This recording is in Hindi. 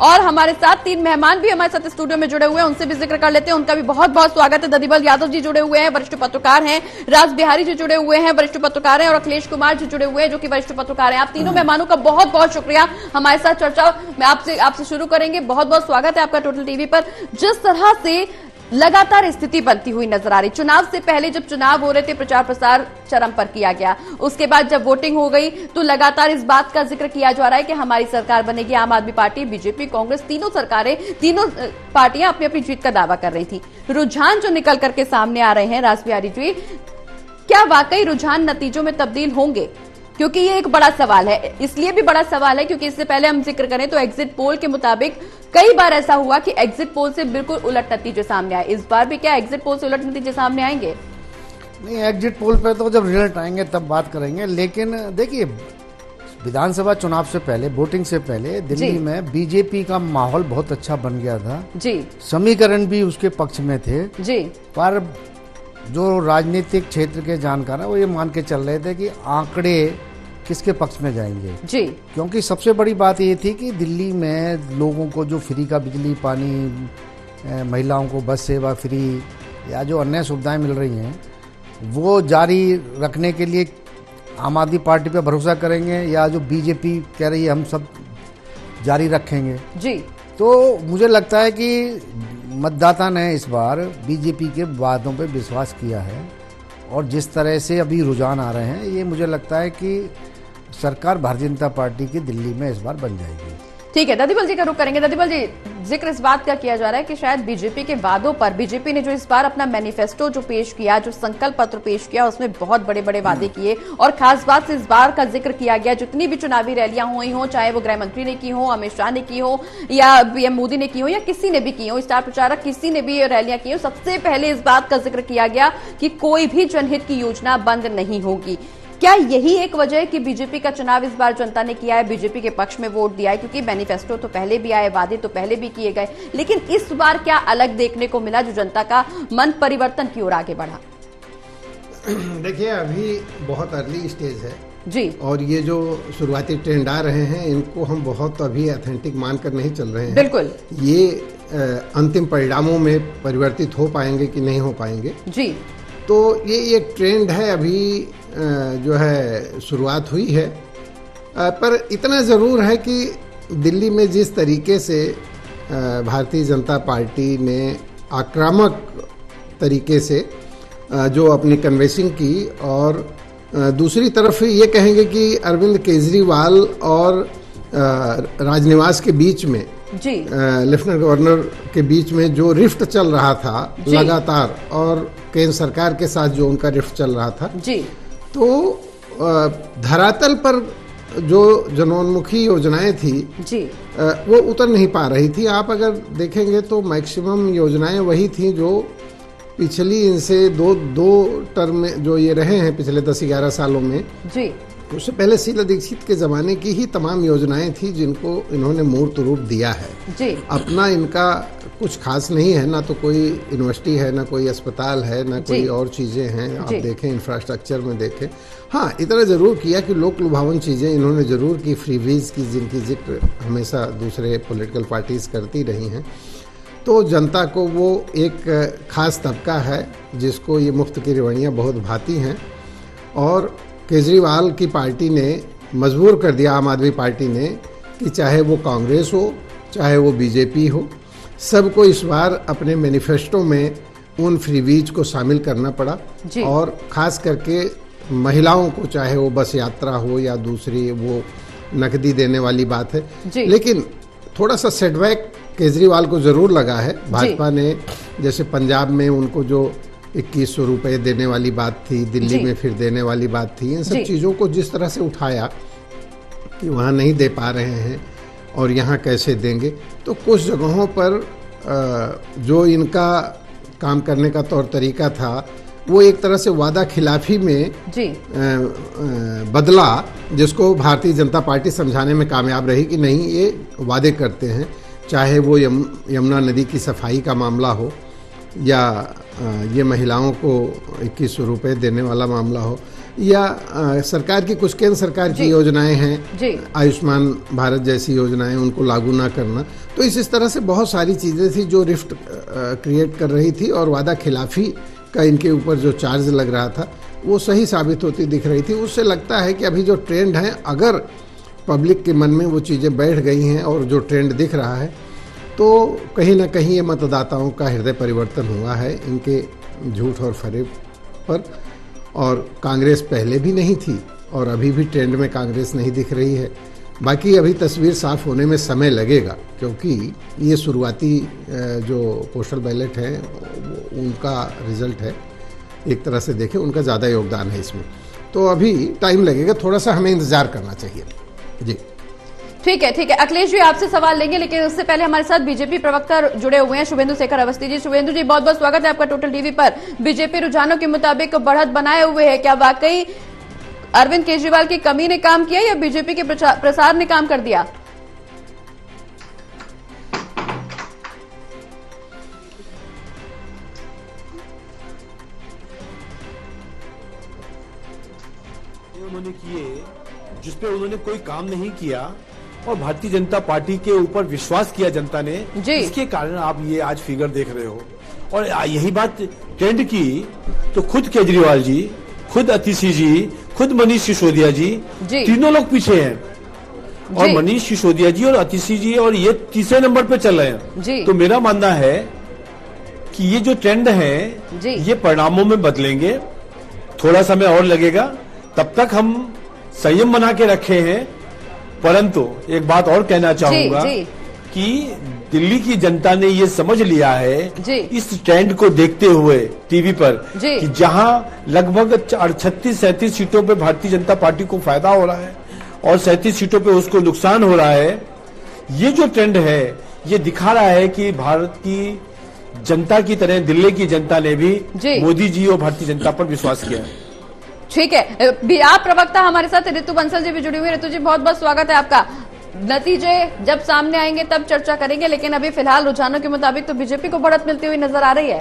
और हमारे साथ 3 मेहमान भी हमारे साथ स्टूडियो में जुड़े हुए हैं, उनसे भी जिक्र कर लेते हैं। उनका भी बहुत बहुत स्वागत है। दधिबल यादव जी जुड़े हुए हैं, वरिष्ठ पत्रकार हैं। राज बिहारी जी जुड़े हुए हैं, वरिष्ठ पत्रकार हैं। और अखिलेश कुमार जी जुड़े हुए हैं, जो कि वरिष्ठ पत्रकार हैं। आप तीनों मेहमानों का बहुत बहुत शुक्रिया हमारे साथ चर्चा में आपसे शुरू करेंगे। बहुत बहुत स्वागत है आपका टोटल टीवी पर। जिस तरह से लगातार स्थिति बनती हुई नजर आ रही, चुनाव से पहले जब चुनाव हो रहे थे प्रचार प्रसार चरम पर किया गया, उसके बाद जब वोटिंग हो गई तो लगातार इस बात का जिक्र किया जा रहा है कि हमारी सरकार बनेगी। आम आदमी पार्टी, बीजेपी, कांग्रेस, तीनों सरकारें, तीनों पार्टियां अपनी अपनी जीत का दावा कर रही थी। रुझान जो निकल करके सामने आ रहे हैं, राज बिहारी जी, क्या वाकई रुझान नतीजों में तब्दील होंगे? क्योंकि ये एक बड़ा सवाल है, इसलिए भी बड़ा सवाल है क्योंकि इससे पहले हम जिक्र करें तो एग्जिट पोल के मुताबिक कई बार ऐसा हुआ कि एग्जिट पोल से बिल्कुल उलट नतीजे सामने आए। इस बार भी क्या एग्जिट पोल से उलट नतीजे सामने आएंगे? नहीं, एग्जिट पोल पे तो जब रिजल्ट आएंगे तब बात करेंगे। लेकिन देखिए, विधानसभा चुनाव से पहले, वोटिंग से पहले दिल्ली में बीजेपी का माहौल बहुत अच्छा बन गया था जी। समीकरण भी उसके पक्ष में थे जी। पर जो राजनीतिक क्षेत्र के जानकार हैं वो ये मान के चल रहे थे कि आंकड़े किसके पक्ष में जाएंगे जी। क्योंकि सबसे बड़ी बात ये थी कि दिल्ली में लोगों को जो फ्री का बिजली पानी, महिलाओं को बस सेवा फ्री या जो अन्य सुविधाएं मिल रही हैं वो जारी रखने के लिए आम आदमी पार्टी पे भरोसा करेंगे या जो बीजेपी कह रही है हम सब जारी रखेंगे जी। तो मुझे लगता है कि मतदाता ने इस बार बीजेपी के वादों पे विश्वास किया है और जिस तरह से अभी रुझान आ रहे हैं ये मुझे लगता है कि सरकार भारतीय जनता पार्टी की दिल्ली में इस बार बन जाएगी। ठीक है, दधिबल जी का रुख करेंगे। दधिबल जी, जिक्र इस बात का किया जा रहा है कि शायद बीजेपी के वादों पर, बीजेपी ने जो इस बार अपना मैनिफेस्टो जो पेश किया, जो संकल्प पत्र पेश किया, उसमें बहुत बड़े बड़े वादे किए और खास बात से इस बार का जिक्र किया गया, जितनी भी चुनावी रैलियां हुई हो, चाहे वो गृह मंत्री ने की हो, अमित शाह ने की हो या पीएम मोदी ने की हो या किसी ने भी की हो, स्टार प्रचारक किसी ने भी रैलियां की हो, सबसे पहले इस बात का जिक्र किया गया कि कोई भी जनहित की योजना बंद नहीं होगी। क्या यही एक वजह है कि बीजेपी का चुनाव इस बार जनता ने किया है, बीजेपी के पक्ष में वोट दिया है? क्योंकि मैनिफेस्टो तो पहले भी आए, वादे तो पहले भी किए गए, लेकिन इस बार क्या अलग देखने को मिला जो जनता का मन परिवर्तन की ओर आगे बढ़ा? देखिए, अभी बहुत अर्ली स्टेज है जी और ये जो शुरुआती ट्रेंड आ रहे हैं इनको हम बहुत अभी ऑथेंटिक मानकर नहीं चल रहे हैं। बिल्कुल। ये अंतिम परिणामों में परिवर्तित हो पाएंगे कि नहीं हो पाएंगे जी। तो ये एक ट्रेंड है, अभी जो है शुरुआत हुई है। पर इतना ज़रूर है कि दिल्ली में जिस तरीके से भारतीय जनता पार्टी ने आक्रामक तरीके से जो अपनी कन्वेंसिंग की और दूसरी तरफ ये कहेंगे कि अरविंद केजरीवाल और राजनिवास के बीच में जी, लेफ्टिनेंट गवर्नर के बीच में जो रिफ्ट चल रहा था लगातार और केंद्र सरकार के साथ जो उनका रिफ्ट चल रहा था जी, तो धरातल पर जो जनोन्मुखी योजनाएं थी जी, वो उतर नहीं पा रही थी। आप अगर देखेंगे तो मैक्सिमम योजनाएं वही थी जो पिछली इनसे दो टर्म में जो ये रहे हैं पिछले 10-11 सालों में जी। उससे पहले शीला दीक्षित के ज़माने की ही तमाम योजनाएं थी जिनको इन्होंने मूर्त रूप दिया है जी। अपना इनका कुछ खास नहीं है, ना तो कोई यूनिवर्सिटी है, ना कोई अस्पताल है, ना कोई और चीज़ें हैं। आप देखें इंफ्रास्ट्रक्चर में देखें, हाँ इतना ज़रूर किया कि लोक लुभावन चीज़ें इन्होंने ज़रूर की, फ्रीवीज की जिनकी जिक्र हमेशा दूसरे पॉलिटिकल पार्टीज़ करती रही हैं। तो जनता को वो एक ख़ास तबका है जिसको ये मुफ्त की रिवड़ियाँ बहुत भाती हैं और केजरीवाल की पार्टी ने मजबूर कर दिया, आम आदमी पार्टी ने, कि चाहे वो कांग्रेस हो चाहे वो बीजेपी हो, सबको इस बार अपने मैनिफेस्टो में उन फ्रीवीज को शामिल करना पड़ा और ख़ास करके महिलाओं को, चाहे वो बस यात्रा हो या दूसरी वो नकदी देने वाली बात है। लेकिन थोड़ा सा सेटबैक केजरीवाल को ज़रूर लगा है। भाजपा ने जैसे पंजाब में उनको जो 2100 रुपये देने वाली बात थी, दिल्ली में फिर देने वाली बात थी, इन सब चीज़ों को जिस तरह से उठाया कि वहाँ नहीं दे पा रहे हैं और यहाँ कैसे देंगे, तो कुछ जगहों पर जो इनका काम करने का तौर तरीका था वो एक तरह से वादा खिलाफी में बदला, जिसको भारतीय जनता पार्टी समझाने में कामयाब रही कि नहीं ये वादे करते हैं, चाहे वो यमुना नदी की सफाई का मामला हो या ये महिलाओं को 2100 रुपये देने वाला मामला हो या सरकार की कुछ केंद्र सरकार की योजनाएं हैं, आयुष्मान भारत जैसी योजनाएं, उनको लागू ना करना। तो इस तरह से बहुत सारी चीज़ें थी जो रिफ्ट क्रिएट कर रही थी, और वादा खिलाफी का इनके ऊपर जो चार्ज लग रहा था वो सही साबित होती दिख रही थी। उससे लगता है कि अभी जो ट्रेंड है, अगर पब्लिक के मन में वो चीज़ें बैठ गई हैं और जो ट्रेंड दिख रहा है, तो कहीं ना कहीं ये मतदाताओं का हृदय परिवर्तन हुआ है इनके झूठ और फरेब पर। और कांग्रेस पहले भी नहीं थी और अभी भी ट्रेंड में कांग्रेस नहीं दिख रही है। बाकी अभी तस्वीर साफ होने में समय लगेगा, क्योंकि ये शुरुआती जो पोस्टल बैलेट है उनका रिजल्ट है। एक तरह से देखें उनका ज़्यादा योगदान है इसमें, तो अभी टाइम लगेगा, थोड़ा सा हमें इंतजार करना चाहिए। जी ठीक है, ठीक है। अखिलेश जी आपसे सवाल लेंगे, लेकिन उससे पहले हमारे साथ बीजेपी प्रवक्ता जुड़े हुए हैं शुभेंदु शेखर अवस्थी जी। शुभेंदु जी, बहुत बहुत स्वागत है आपका टोटल टीवी पर। बीजेपी रुझानों के मुताबिक बढ़त बनाए हुए है, क्या वाकई अरविंद केजरीवाल की कमी ने काम किया या बीजेपी के प्रसार ने काम कर दिया? उन्होंने किए जिसपे उन्होंने कोई काम नहीं किया, और भारतीय जनता पार्टी के ऊपर विश्वास किया जनता ने, इसके कारण आप ये आज फिगर देख रहे हो। और यही बात ट्रेंड की तो खुद केजरीवाल जी, खुद अतिशी जी, खुद मनीष सिसोदिया जी, तीनों लोग पीछे हैं। और मनीष सिसोदिया जी और अतिशी जी और ये तीसरे नंबर पे चल रहे हैं। तो मेरा मानना है कि ये जो ट्रेंड है ये परिणामों में बदलेंगे। थोड़ा समय और लगेगा, तब तक हम संयम बना के रखे हैं। परंतु एक बात और कहना चाहूंगा कि दिल्ली की जनता ने ये समझ लिया है इस ट्रेंड को देखते हुए टीवी पर कि जहां लगभग 36-37 सीटों पे भारतीय जनता पार्टी को फायदा हो रहा है और 37 सीटों पे उसको नुकसान हो रहा है। ये जो ट्रेंड है ये दिखा रहा है कि भारत की जनता की तरह दिल्ली की जनता ने भी मोदी जी और भारतीय जनता पर विश्वास किया है। ठीक है, आप प्रवक्ता हमारे साथ ऋतु बंसल जी भी जुड़ी हुई है। ऋतु जी, बहुत बहुत स्वागत है आपका। नतीजे जब सामने आएंगे तब चर्चा करेंगे, लेकिन अभी फिलहाल रुझानों के मुताबिक तो बीजेपी को बढ़त मिलती हुई नजर आ रही है।